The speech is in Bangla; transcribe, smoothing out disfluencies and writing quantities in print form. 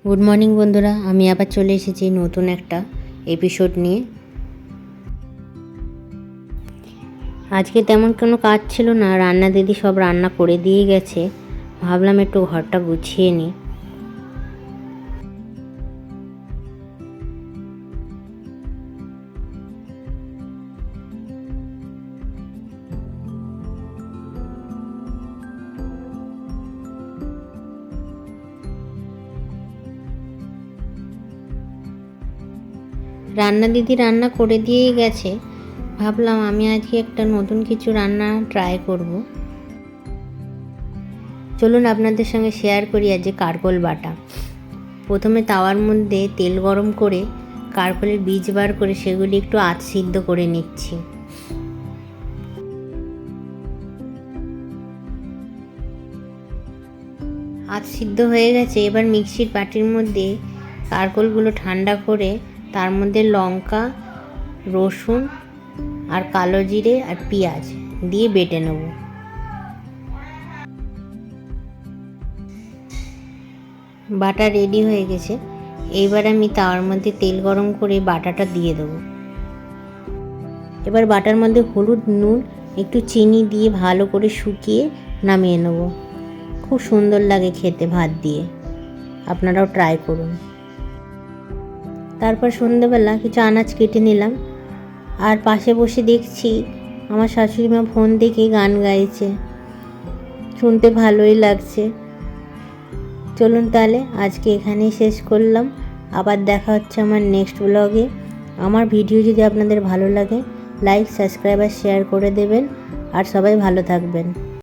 গুড মর্নিং বন্ধুরা, আমি আবার চলে এসেছি নতুন একটা এপিসোড নিয়ে। আজকে তেমন কোনো কাজ ছিল না, রান্না দিদি সব রান্না করে দিয়ে গেছে। ভাবলাম একটু ঘরটা গুছিয়ে নিই। রান্না দিদি রান্না করে দিয়েই গেছে। ভাবলাম আমি আজকে একটা নতুন কিছু রান্না ট্রাই করব। চলুন আপনাদের সঙ্গে শেয়ার করি আজ কারকোল বাটা। প্রথমে তাওয়ার মধ্যে তেল গরম করে কারকোলের বীজ বার করে সেগুলি একটু আধ সিদ্ধ করে নিচ্ছি। আধ সিদ্ধ হয়ে গেছে। এবার মিক্সির বাটির মধ্যে কারকোলগুলো ঠান্ডা করে তার মধ্যে লঙ্কা, রসুন আর কালো জিরে আর পেঁয়াজ দিয়ে বেটে নেব। বাটা রেডি হয়ে গেছে। এইবার আমি তার মধ্যে তেল গরম করে বাটাটা দিয়ে দেবো। এবার বাটার মধ্যে হলুদ, নুন, একটু চিনি দিয়ে ভালো করে শুকিয়ে নামিয়ে নেব। খুব সুন্দর লাগে খেতে ভাত দিয়ে, আপনারাও ট্রাই করুন। তারপর সন্ধ্যেবেলা কিছু আনাজ কেটে নিলাম, আর পাশে বসে দেখছি আমার শাশুড়ি মা ফোন দেখে গান গাইছে। শুনতে ভালোই লাগছে। চলুন তাহলে আজকে এখানেই শেষ করলাম। আবার দেখা হচ্ছে আমার নেক্সট ব্লগে। আমার ভিডিও যদি আপনাদের ভালো লাগে লাইক, সাবস্ক্রাইব আর শেয়ার করে দেবেন। আর সবাই ভালো থাকবেন।